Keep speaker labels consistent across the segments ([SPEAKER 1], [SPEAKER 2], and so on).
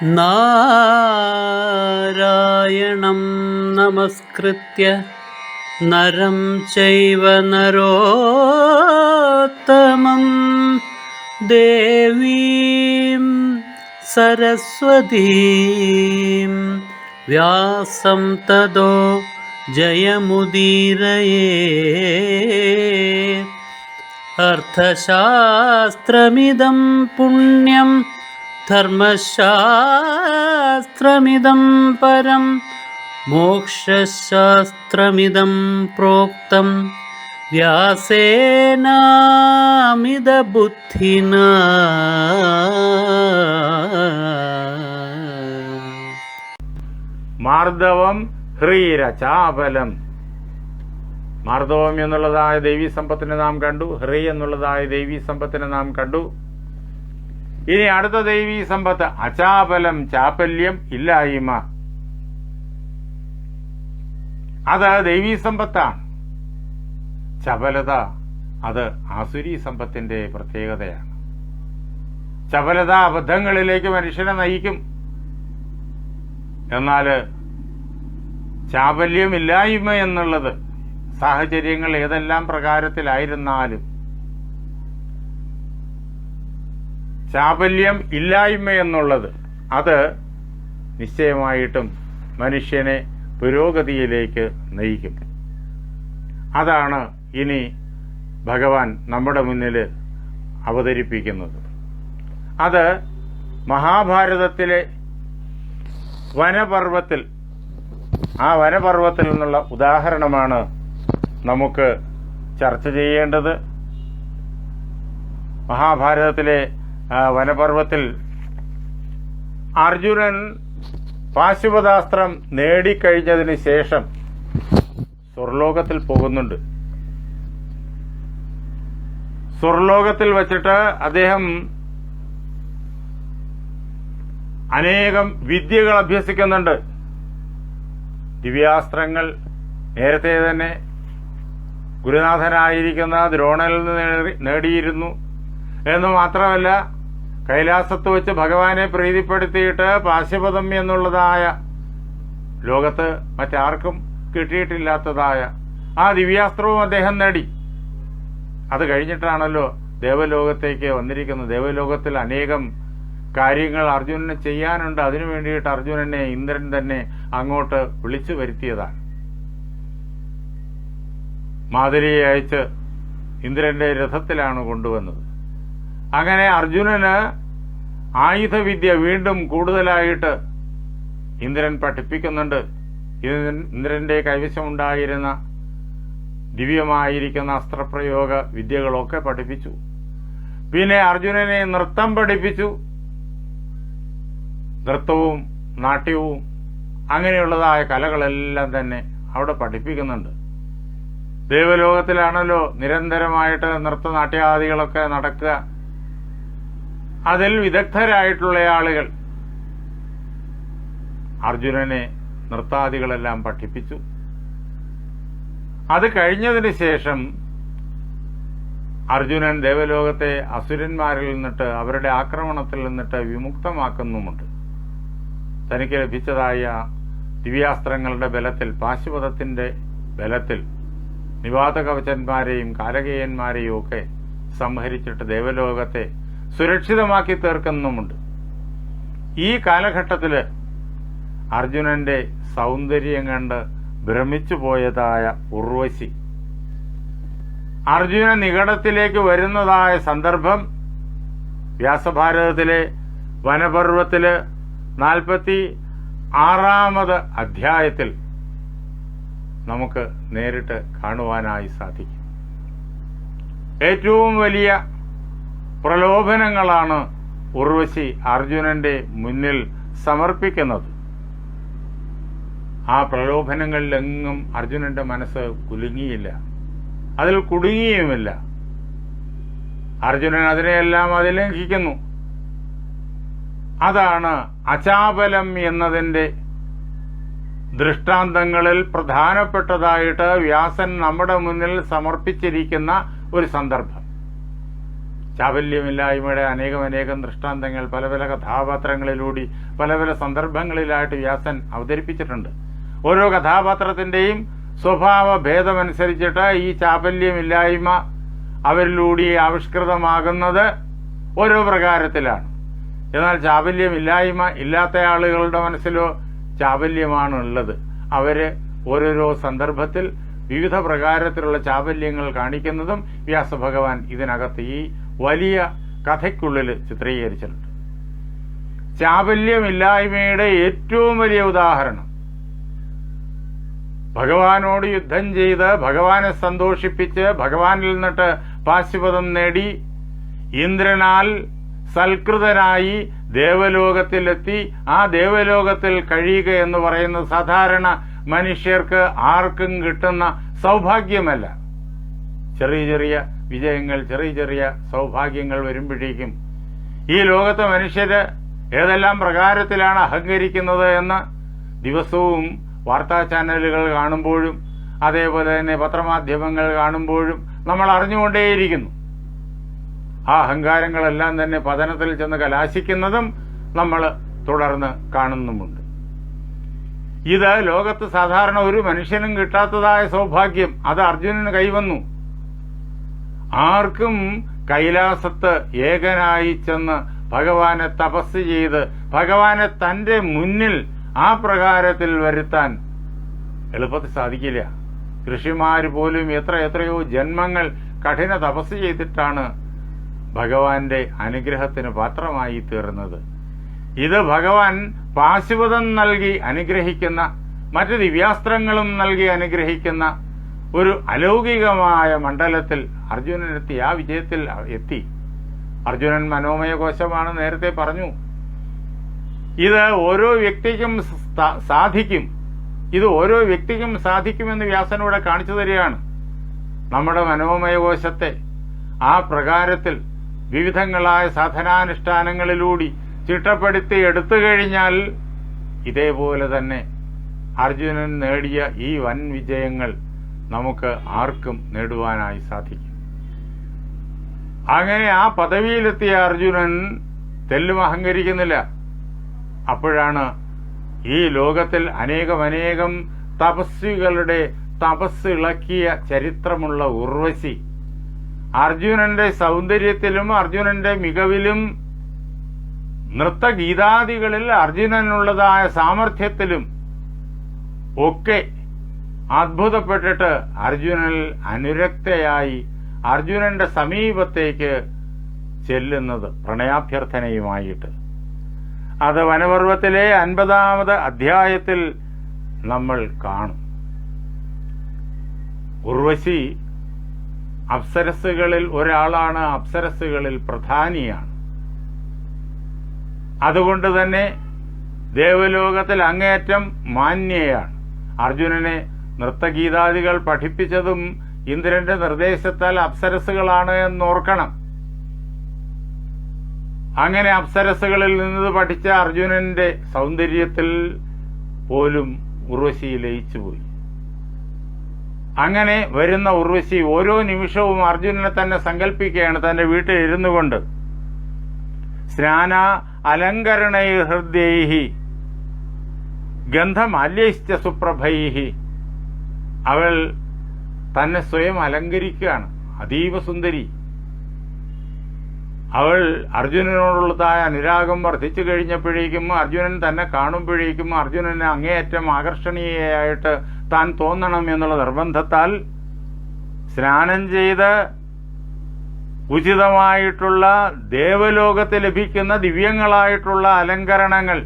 [SPEAKER 1] നാരായണം നമസ്കൃത്യ നരം ചൈവ നരോത്തമം ദേവീം സരസ്വതീം വ്യാസം തതോ ജയമുദീരയേ. അർത്ഥശാസ്ത്രമിദം പുണ്യം ധർമ്മശാസ്ത്രമിദം പരം മോക്ഷശാസ്ത്രമിദം പ്രോക്തം വ്യാസേനാമിതബുദ്ധിനാ.
[SPEAKER 2] മാർദ്ദവം ഹ്രീര ചാപലം. മാർദ്ദവം എന്നുള്ളതായ ദൈവീ സമ്പത്തിനെ നാം കണ്ടു. ഹ്രീ എന്നുള്ളതായ ദൈവീ സമ്പത്തിനെ നാം കണ്ടു. ഇനി അടുത്ത ദൈവീ സമ്പത്ത് അചാപലം, ചാപല്യം, ഇല്ലായ്മ. അത് ദൈവീ സമ്പത്താണ്. ചപലത അത് ആസുരീ സമ്പത്തിന്റെ പ്രത്യേകതയാണ്. ചപലത അബദ്ധങ്ങളിലേക്ക് മനുഷ്യനെ നയിക്കും. എന്നാൽ ചാപല്യമില്ലായ്മ എന്നുള്ളത് സാഹചര്യങ്ങൾ ഏതെല്ലാം പ്രകാരത്തിലായിരുന്നാലും ചാപല്യം ഇല്ലായ്മ എന്നുള്ളത് അത് നിശ്ചയമായിട്ടും മനുഷ്യനെ പുരോഗതിയിലേക്ക് നയിക്കും. അതാണ് ഇനി ഭഗവാൻ നമ്മുടെ മുന്നിൽ അവതരിപ്പിക്കുന്നത്. അത് മഹാഭാരതത്തിലെ വനപർവ്വത്തിൽ, ആ വനപർവ്വത്തിൽ നിന്നുള്ള ഉദാഹരണമാണ് നമുക്ക് ചർച്ച ചെയ്യേണ്ടത്. മഹാഭാരതത്തിലെ വനപർവ്വത്തിൽ അർജുനൻ പാശുപതാസ്ത്രം നേടിക്കഴിഞ്ഞതിന് ശേഷം സ്വർലോകത്തിൽ പോകുന്നുണ്ട്. സ്വർലോകത്തിൽ വച്ചിട്ട് അദ്ദേഹം അനേകം വിദ്യകൾ അഭ്യസിക്കുന്നുണ്ട്. ദിവ്യാസ്ത്രങ്ങൾ നേരത്തെ തന്നെ ഗുരുനാഥനായിരിക്കുന്ന ദ്രോണനിൽ നിന്ന് നേടിയിരുന്നു എന്ന് മാത്രമല്ല, കൈലാസത്ത് വെച്ച് ഭഗവാനെ പ്രീതിപ്പെടുത്തിയിട്ട് പാശുപതം എന്നുള്ളതായ ലോകത്ത് മറ്റാർക്കും കിട്ടിയിട്ടില്ലാത്തതായ ആ ദിവ്യാസ്ത്രവും അദ്ദേഹം നേടി. അത് കഴിഞ്ഞിട്ടാണല്ലോ ദേവലോകത്തേക്ക് വന്നിരിക്കുന്നത്. ദേവലോകത്തിൽ അനേകം കാര്യങ്ങൾ അർജുനന് ചെയ്യാനുണ്ട്. അതിനു വേണ്ടിയിട്ട് അർജുനനെ ഇന്ദ്രൻ തന്നെ അങ്ങോട്ട് വിളിച്ചു വരുത്തിയതാണ്. മാതലിയെ അയച്ച് ഇന്ദ്രന്റെ രഥത്തിലാണ് കൊണ്ടുവന്നത്. അങ്ങനെ അർജുനന് ആയുധവിദ്യ വീണ്ടും കൂടുതലായിട്ട് ഇന്ദ്രൻ പഠിപ്പിക്കുന്നുണ്ട്. ഇന്ദ്രന്റെ കൈവശമുണ്ടായിരുന്ന ദിവ്യമായിരിക്കുന്ന അസ്ത്രപ്രയോഗ വിദ്യകളൊക്കെ പഠിപ്പിച്ചു. പിന്നെ അർജുനനെ നൃത്തം പഠിപ്പിച്ചു. നൃത്തവും നാട്യവും അങ്ങനെയുള്ളതായ കലകളെല്ലാം തന്നെ അവിടെ പഠിപ്പിക്കുന്നുണ്ട്. ദേവലോകത്തിലാണല്ലോ നിരന്തരമായിട്ട് നൃത്തനാട്യാദികളൊക്കെ നടക്കുക. അതിൽ വിദഗ്ധരായിട്ടുള്ള ആളുകൾ അർജുനനെ നൃത്താദികളെല്ലാം പഠിപ്പിച്ചു. അത് കഴിഞ്ഞതിന് ശേഷം അർജുനൻ ദേവലോകത്തെ അസുരന്മാരിൽ നിന്നിട്ട്, അവരുടെ ആക്രമണത്തിൽ നിന്നിട്ട് വിമുക്തമാക്കുന്നുമുണ്ട്. തനിക്ക് ലഭിച്ചതായ ദിവ്യാസ്ത്രങ്ങളുടെ ബലത്തിൽ, പാശുപതത്തിന്റെ ബലത്തിൽ നിവാതകവചന്മാരെയും കാലകേയന്മാരെയും ഒക്കെ സംഹരിച്ചിട്ട് ദേവലോകത്തെ സുരക്ഷിതമാക്കി തീർക്കുന്നുമുണ്ട്. ഈ കാലഘട്ടത്തിൽ അർജുനന്റെ സൗന്ദര്യം കണ്ട് ഭ്രമിച്ചു പോയതായ ഉർവശി അർജുന നികടത്തിലേക്ക് വരുന്നതായ സന്ദർഭം വ്യാസഭാരതത്തിലെ വനപർവ്വത്തില് 46-ാമത് അധ്യായത്തിൽ നമുക്ക് നേരിട്ട് കാണുവാനായി സാധിക്കും. ഏറ്റവും വലിയ പ്രലോഭനങ്ങളാണ് ഉർവശി അർജുനന്റെ മുന്നിൽ സമർപ്പിക്കുന്നത്. ആ പ്രലോഭനങ്ങളിലെങ്ങും അർജുനന്റെ മനസ്സ് കുലുങ്ങിയില്ല, അതിൽ കുടുങ്ങിയുമില്ല. അർജുനൻ അതിനെയെല്ലാം അതിലംഘിക്കുന്നു. അതാണ് അചാപലം എന്നതിൻ്റെ ദൃഷ്ടാന്തങ്ങളിൽ പ്രധാനപ്പെട്ടതായിട്ട് വ്യാസൻ നമ്മുടെ മുന്നിൽ സമർപ്പിച്ചിരിക്കുന്ന ഒരു സന്ദർഭം. ചാബല്യമില്ലായ്മയുടെ അനേകം ദൃഷ്ടാന്തങ്ങൾ പല പല കഥാപാത്രങ്ങളിലൂടെ പല പല സന്ദർഭങ്ങളിലായിട്ട് വ്യാസൻ അവതരിപ്പിച്ചിട്ടുണ്ട്. ഓരോ കഥാപാത്രത്തിൻ്റെയും സ്വഭാവ ഭേദമനുസരിച്ചിട്ട് ഈ ചാബല്യമില്ലായ്മ അവരിലൂടെ ആവിഷ്കൃതമാകുന്നത് ഓരോ പ്രകാരത്തിലാണ്. എന്നാൽ ചാബല്യമില്ലായ്മ ഇല്ലാത്ത ആളുകളുടെ മനസ്സിലോ ചാബല്യമാണുള്ളത്. അവര് ഓരോരോ സന്ദർഭത്തിൽ വിവിധ പ്രകാരത്തിലുള്ള ചാബല്യങ്ങൾ കാണിക്കുന്നതും വ്യാസഭഗവാൻ ഇതിനകത്ത് ഈ വലിയ കഥയ്ക്കുള്ളിൽ ചിത്രീകരിച്ചിട്ടുണ്ട്. ചാബല്യമില്ലായ്മയുടെ ഏറ്റവും വലിയ ഉദാഹരണം ഭഗവാനോട് യുദ്ധം ചെയ്ത് ഭഗവാനെ സന്തോഷിപ്പിച്ച് ഭഗവാനിൽ നിന്നിട്ട് പാശുപതം നേടി ഇന്ദ്രനാൽ സൽകൃതനായി ദേവലോകത്തിലെത്തി ആ ദേവലോകത്തിൽ കഴിയുക എന്ന് പറയുന്നത് സാധാരണ മനുഷ്യർക്ക് ആർക്കും കിട്ടുന്ന സൗഭാഗ്യമല്ല. ചെറിയ ചെറിയ വിജയങ്ങൾ, ചെറിയ ചെറിയ സൗഭാഗ്യങ്ങൾ വരുമ്പോഴേക്കും ഈ ലോകത്തെ മനുഷ്യര് ഏതെല്ലാം പ്രകാരത്തിലാണ് അഹങ്കരിക്കുന്നത് എന്ന് ദിവസവും വാർത്താ ചാനലുകൾ കാണുമ്പോഴും അതേപോലെ തന്നെ പത്രമാധ്യമങ്ങൾ കാണുമ്പോഴും നമ്മൾ അറിഞ്ഞുകൊണ്ടേയിരിക്കുന്നു. ആ അഹങ്കാരങ്ങളെല്ലാം തന്നെ പതനത്തിൽ ചെന്ന് കലാശിക്കുന്നതും നമ്മൾ തുടർന്ന് കാണുന്നുമുണ്ട്. ഇത് ലോകത്ത് സാധാരണ ഒരു മനുഷ്യനും കിട്ടാത്തതായ സൗഭാഗ്യം അത് അർജുനന് കൈവന്നു. ആർക്കും കൈലാസത്ത് ഏകനായി ചെന്ന് ഭഗവാനെ തപസ് ചെയ്ത് ഭഗവാനെ തന്റെ മുന്നിൽ ആ പ്രകാരത്തിൽ വരുത്താൻ എളുപ്പത്തിൽ സാധിക്കില്ല. ഋഷിമാര് പോലും എത്രയോ ജന്മങ്ങൾ കഠിന തപസ് ചെയ്തിട്ടാണ് ഭഗവാന്റെ അനുഗ്രഹത്തിന് പാത്രമായി തീർന്നത്. ഇത് ഭഗവാൻ പാശുപതം നൽകി അനുഗ്രഹിക്കുന്ന മറ്റ് ദിവ്യാസ്ത്രങ്ങളും നൽകി അനുഗ്രഹിക്കുന്ന ഒരു അലൗകികമായ മണ്ഡലത്തിൽ അർജുനനെത്തി. ആ വിജയത്തിൽ എത്തി. അർജുനൻ മനോമയ കോശമാണ്, നേരത്തെ പറഞ്ഞു. ഇത് ഓരോ വ്യക്തിക്കും സാധിക്കും. ഇത് ഓരോ വ്യക്തിക്കും സാധിക്കുമെന്ന് വ്യാസനൂടെ കാണിച്ചു തരികയാണ്. നമ്മുടെ മനോമയ കോശത്തെ ആ പ്രകാരത്തിൽ വിവിധങ്ങളായ സാധനാനുഷ്ഠാനങ്ങളിലൂടെ ചിട്ടപ്പെടുത്തി എടുത്തു കഴിഞ്ഞാൽ ഇതേപോലെ തന്നെ അർജുനൻ നേടിയ ഈ വൻ വിജയങ്ങൾ നമുക്ക് ആർക്കും നേടുവാനായി സാധിക്കും. അങ്ങനെ ആ പദവിയിലെത്തിയ അർജുനൻ തെല്ലും അഹങ്കരിക്കുന്നില്ല. അപ്പോഴാണ് ഈ ലോകത്തിൽ അനേകം തപസ്വികളുടെ തപസ് ഇളക്കിയ ചരിത്രമുള്ള ഉർവശി അർജുനന്റെ സൗന്ദര്യത്തിലും അർജുനന്റെ മികവിലും നൃത്തഗീതാദികളിൽ അർജുനനുള്ളതായ സാമർഥ്യത്തിലും ഒക്കെ അത്ഭുതപ്പെട്ടിട്ട് അർജുനനിൽ അനുരക്തയായി അർജുനന്റെ സമീപത്തേക്ക് ചെല്ലുന്നത് പ്രണയാഭ്യർത്ഥനയുമായിട്ട്. അത് വനപർവ്വത്തിലെ 50-ാമത് അധ്യായത്തിൽ നമ്മൾ കാണും. ഉർവശി അപ്സരസ്സുകളിൽ ഒരാളാണ്, അപ്സരസ്സുകളിൽ പ്രധാനിയാണ്. അതുകൊണ്ട് തന്നെ ദേവലോകത്തിൽ അങ്ങേയറ്റം മാന്യയാണ്. അർജുനനെ നൃത്തഗീതാദികൾ പഠിപ്പിച്ചതും ഇന്ദ്രന്റെ നിർദ്ദേശത്താൽ അപ്സരസ്സുകളാണ് എന്നോർക്കണം. അങ്ങനെ അപ്സരസ്സുകളിൽ നിന്ന് പഠിച്ച അർജുനന്റെ സൗന്ദര്യത്തിൽ പോലും ഉർവശി ലയിച്ചുപോയി. അങ്ങനെ വരുന്ന ഉർവശി ഓരോ നിമിഷവും അർജുനനെ തന്നെ സങ്കല്പിക്കുകയാണ് തന്റെ വീട്ടിൽ ഇരുന്നു കൊണ്ട്. സ്നാന അലങ്കരണൈ ഹൃദ്യൈഹി ഗന്ധമാല്യൈശ്ച സുപ്രഭൈഹി. അവൾ തന്നെ സ്വയം അലങ്കരിക്കുകയാണ്, അതീവ സുന്ദരി. അവൾ അർജുനനോടുള്ളതായ അനുരാഗം വർദ്ധിച്ചു കഴിഞ്ഞപ്പോഴേക്കും അർജുനൻ തന്നെ കാണുമ്പോഴേക്കും അർജുനന് അങ്ങേയറ്റം ആകർഷണീയയായിട്ട് താൻ തോന്നണം എന്നുള്ള നിർബന്ധത്താൽ സ്നാനം ചെയ്ത് ഉചിതമായിട്ടുള്ള ദേവലോകത്ത് ലഭിക്കുന്ന ദിവ്യങ്ങളായിട്ടുള്ള അലങ്കരണങ്ങൾ,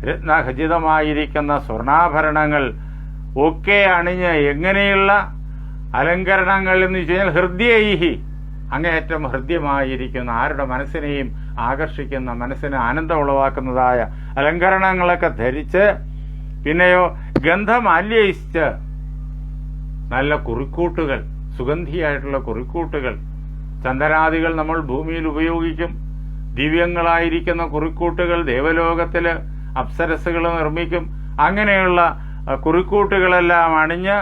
[SPEAKER 2] രത്നഖചിതമായിരിക്കുന്ന സ്വർണാഭരണങ്ങൾ ഒക്കെ അണിഞ്ഞ് എങ്ങനെയുള്ള അലങ്കരണങ്ങൾ എന്ന് വെച്ച് കഴിഞ്ഞാൽ ഹൃദ്യൈഹി, അങ്ങേയറ്റം ഹൃദ്യമായിരിക്കുന്ന ആരുടെ മനസ്സിനെയും ആകർഷിക്കുന്ന മനസ്സിന് ആനന്ദം ഉളവാക്കുന്നതായ അലങ്കരണങ്ങളൊക്കെ ധരിച്ച്, പിന്നെയോ ഗന്ധമാല്യയിച്ച് നല്ല കുറിക്കൂട്ടുകൾ, സുഗന്ധിയായിട്ടുള്ള കുറിക്കൂട്ടുകൾ, ചന്ദനാദികൾ നമ്മൾ ഭൂമിയിൽ ഉപയോഗിക്കും. ദിവ്യങ്ങളായിരിക്കുന്ന കുറിക്കൂട്ടുകൾ ദേവലോകത്തിൽ അപ്സരസ്സുകൾ നിർമ്മിക്കും. അങ്ങനെയുള്ള കുറിക്കൂട്ടുകളെല്ലാം അണിഞ്ഞ്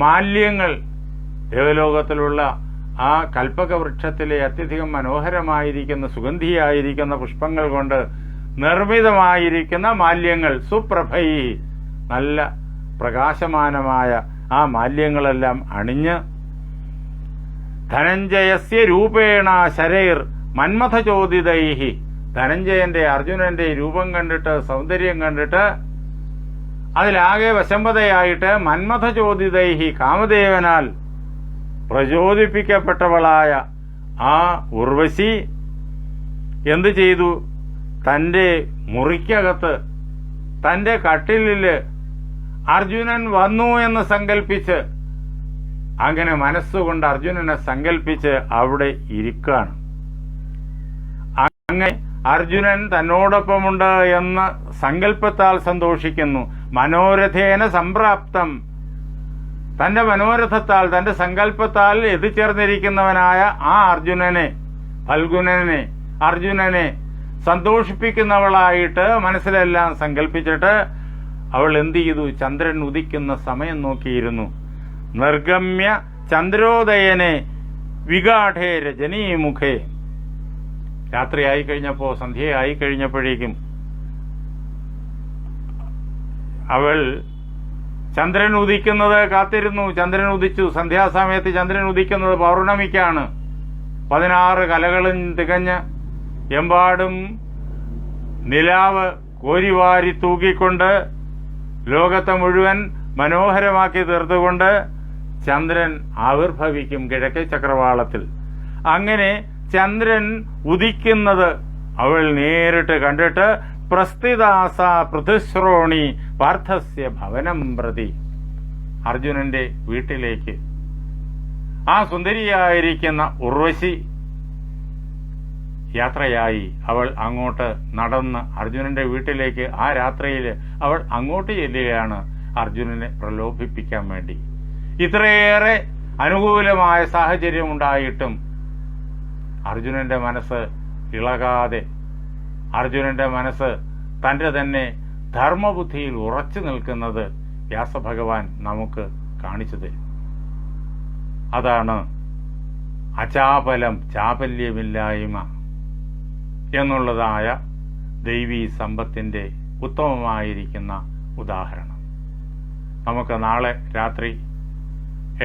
[SPEAKER 2] മാല്യങ്ങൾ, ദേവലോകത്തിലുള്ള ആ കൽപ്പക വൃക്ഷത്തിലെ അത്യധികം മനോഹരമായിരിക്കുന്ന സുഗന്ധിയായിരിക്കുന്ന പുഷ്പങ്ങൾ കൊണ്ട് നിർമ്മിതമായിരിക്കുന്ന മാല്യങ്ങൾ, സുപ്രഭൈ, നല്ല പ്രകാശമാനമായ ആ മാല്യങ്ങളെല്ലാം അണിഞ്ഞ് ധനഞ്ജയസ്യ രൂപേണ ശരൈർ മന്മഥചോദിതൈഹി, ധനഞ്ജയന്റെ അർജുനന്റെ രൂപം കണ്ടിട്ട്, സൗന്ദര്യം കണ്ടിട്ട് അതിലാകെ വശംവതയായിട്ട് മന്മഥചോദിതൈഹി, കാമദേവനാൽ പ്രചോദിപ്പിക്കപ്പെട്ടവളായ ആ ഉർവശി എന്തു ചെയ്തു? തൻ്റെ മുറിക്കകത്ത്, തൻ്റെ കട്ടിലില് അർജുനൻ വന്നു എന്ന് സങ്കല്പിച്ച്, അങ്ങനെ മനസ്സുകൊണ്ട് അർജുനനെ സങ്കല്പിച്ച് അവിടെ ഇരിക്കുകയാണ്. അങ്ങനെ അർജുനൻ തന്നോടൊപ്പമുണ്ട് എന്ന സങ്കല്പത്താൽ സന്തോഷിക്കുന്നു. മനോരഥേന സംപ്രാപ്തം, തന്റെ മനോരഥത്താൽ, തന്റെ സങ്കല്പത്താൽ എത്തിച്ചേർന്നിരിക്കുന്നവനായ ആ അർജുനനെ സന്തോഷിപ്പിക്കുന്നവളായിട്ട് മനസ്സിലെല്ലാം സങ്കല്പിച്ചിട്ട് അവൾ എന്ത് ചെയ്തു? ചന്ദ്രൻ ഉദിക്കുന്ന സമയം നോക്കിയിരുന്നു. നിർഗമ്യ ചന്ദ്രോദയനെ വിഗാഠേ രജനീമുഖേ, രാത്രിയായി കഴിഞ്ഞപ്പോൾ, സന്ധ്യയായി കഴിഞ്ഞപ്പോഴേക്കും അവൾ ചന്ദ്രൻ ഉദിക്കുന്നത് കാത്തിരുന്നു. ചന്ദ്രൻ ഉദിച്ചു. സന്ധ്യാസമയത്ത് ചന്ദ്രൻ ഉദിക്കുന്നത് പൗർണമിക്കാണ്. 16 കലകളും തികഞ്ഞ് എമ്പാടും നിലാവ് കോരിവാരി തൂക്കിക്കൊണ്ട് ലോകത്തെ മുഴുവൻ മനോഹരമാക്കി തീർത്തുകൊണ്ട് ചന്ദ്രൻ ആവിർഭവിക്കും കിഴക്കേ ചക്രവാളത്തിൽ. അങ്ങനെ ചന്ദ്രൻ ഉദിക്കുന്നത് അവൾ നേരിട്ട് കണ്ടിട്ട് പ്രസ്ഥിതാസ പൃഥുശ്രോണി പാർത്ഥസ്യ ഭവനം പ്രതി, അർജുനന്റെ വീട്ടിലേക്ക് ആ സുന്ദരിയായിരിക്കുന്ന ഉർവശി യാത്രയായി. അവൾ അങ്ങോട്ട് നടന്ന് അർജുനന്റെ വീട്ടിലേക്ക് ആ രാത്രിയിൽ അവൾ അങ്ങോട്ട് ചെല്ലുകയാണ് അർജുനനെ പ്രലോഭിപ്പിക്കാൻ വേണ്ടി. ഇത്രയേറെ അനുകൂലമായ സാഹചര്യം ഉണ്ടായിട്ടും അർജുനന്റെ മനസ്സ് ഇളകാതെ, അർജുനന്റെ മനസ്സ് തന്റെ തന്നെ ധർമ്മബുദ്ധിയിൽ ഉറച്ചു നിൽക്കുന്നത് വ്യാസഭഗവാൻ നമുക്ക് കാണിച്ചു തരും. അതാണ് അചാപലം, ചാപല്യമില്ലായ്മ എന്നുള്ളതായ ദൈവീ സമ്പത്തിന്റെ ഉത്തമമായിരിക്കുന്ന ഉദാഹരണം. നമുക്ക് നാളെ രാത്രി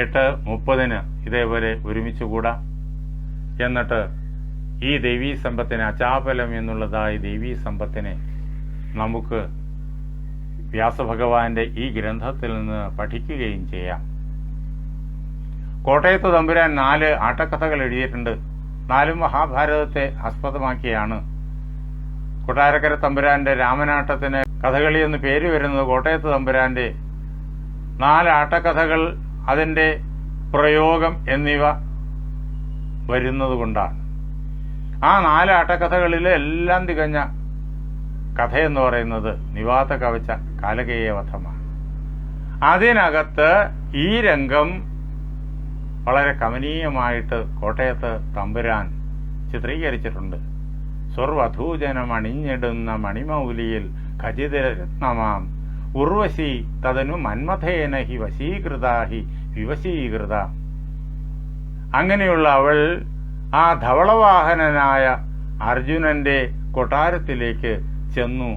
[SPEAKER 2] 8:30 ഇതേപോലെ ഒരുമിച്ച് കൂടാം. എന്നിട്ട് ഈ ദൈവീ സമ്പത്തിനെ, അചാപലം എന്നുള്ളതായ ദൈവീ സമ്പത്തിനെ നമുക്ക് വ്യാസഭഗവാന്റെ ഈ ഗ്രന്ഥത്തിൽ നിന്ന് പഠിക്കുകയും ചെയ്യാം. കോട്ടയത്ത് തമ്പുരാൻ 4 ആട്ടക്കഥകൾ എഴുതിയിട്ടുണ്ട്. 4 മഹാഭാരതത്തെ ആസ്പദമാക്കിയാണ്. കൊട്ടാരക്കര തമ്പുരാന്റെ രാമനാട്ടത്തിന് കഥകളി എന്ന് പേര് വരുന്നത് കോട്ടയത്ത് തമ്പുരാന്റെ 4 ആട്ടക്കഥകൾ, അതിന്റെ പ്രയോഗം എന്നിവ വരുന്നതുകൊണ്ടാണ്. ആ 4 ആട്ടക്കഥകളിലെ എല്ലാം തികഞ്ഞ കഥയെന്ന് പറയുന്നത് നിവാത കവച കാലകേയ വധമാണ്. അതിനകത്ത് ഈ രംഗം വളരെ കമനീയമായിട്ട് കോട്ടയത്ത് തമ്പുരാൻ ചിത്രീകരിച്ചിട്ടുണ്ട്. സ്വർവധൂജനം അണിഞ്ഞിടുന്ന മണിമൗലിയിൽ ഖചിതരത്നമാം ഉർവശി തദനു മന്മഥേന ഹി വശീകൃതാഹി വിവശീകൃത. അങ്ങനെയുള്ള അവൾ ആ ധവളവാഹനനായ അർജുനന്റെ കൊട്ടാരത്തിലേക്ക് ചെന്നു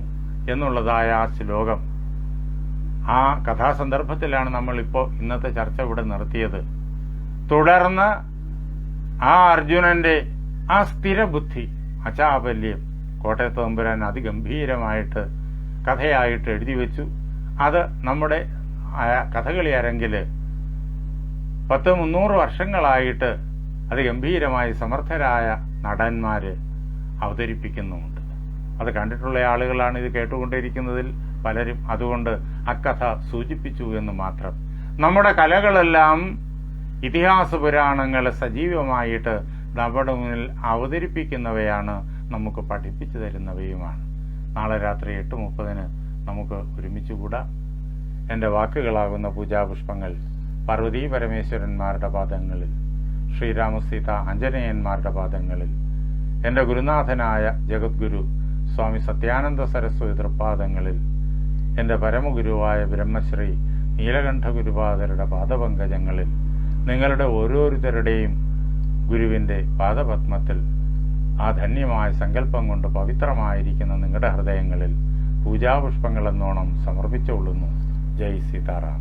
[SPEAKER 2] എന്നുള്ളതായ ആ ശ്ലോകം, ആ കഥാസന്ദർഭത്തിലാണ് നമ്മളിപ്പോൾ ഇന്നത്തെ ചർച്ച ഇവിടെ നിർത്തിയത്. തുടർന്ന് ആ അർജുനന്റെ ആ സ്ഥിരബുദ്ധി, അചാപല്യം കോട്ടയത്ത് തമ്പുരാൻ അതിഗംഭീരമായിട്ട് കഥയായിട്ട് എഴുതി വെച്ചു. അത് നമ്മുടെ കഥകളി അരങ്ങിൽ 300 വർഷങ്ങളായിട്ട് അതിഗംഭീരമായി സമർത്ഥരായ നടന്മാര് അവതരിപ്പിക്കുന്നുമുണ്ട്. അത് കണ്ടിട്ടുള്ള ആളുകളാണ് ഇത് കേട്ടുകൊണ്ടിരിക്കുന്നതിൽ പലരും. അതുകൊണ്ട് അക്കഥ സൂചിപ്പിച്ചു എന്ന് മാത്രം. നമ്മുടെ കലകളെല്ലാം ഇതിഹാസ പുരാണങ്ങളെ സജീവമായിട്ട് നമ്മുടെ മുന്നിൽ അവതരിപ്പിക്കുന്നവയാണ്, നമുക്ക് പഠിപ്പിച്ചു തരുന്നവയുമാണ്. നാളെ രാത്രി 8:30 നമുക്ക് ഒരുമിച്ച് കൂടാം. എൻ്റെ വാക്കുകളാകുന്ന പൂജാപുഷ്പങ്ങൾ പാർവതീ പരമേശ്വരന്മാരുടെ പാദങ്ങളിൽ, ശ്രീരാമസീത ആഞ്ജനേയന്മാരുടെ പാദങ്ങളിൽ, എൻ്റെ ഗുരുനാഥനായ ജഗദ്ഗുരു സ്വാമി സത്യാനന്ദ സരസ്വതി തൃപ്പാദങ്ങളിൽ, എൻ്റെ പരമഗുരുവായ ബ്രഹ്മശ്രീ നീലകണ്ഠ ഗുരുപാദരുടെ പാദപങ്കജങ്ങളിൽ, നിങ്ങളുടെ ഓരോരുത്തരുടെയും ഗുരുവിൻ്റെ പാദപത്മത്തിൽ ആ ധന്യമായ സങ്കല്പം കൊണ്ട് പവിത്രമായിരിക്കുന്ന നിങ്ങളുടെ ഹൃദയങ്ങളിൽ പൂജാപുഷ്പങ്ങളെന്നോണം സമർപ്പിച്ചുകൊള്ളുന്നു. ജയ് സീതാറാം.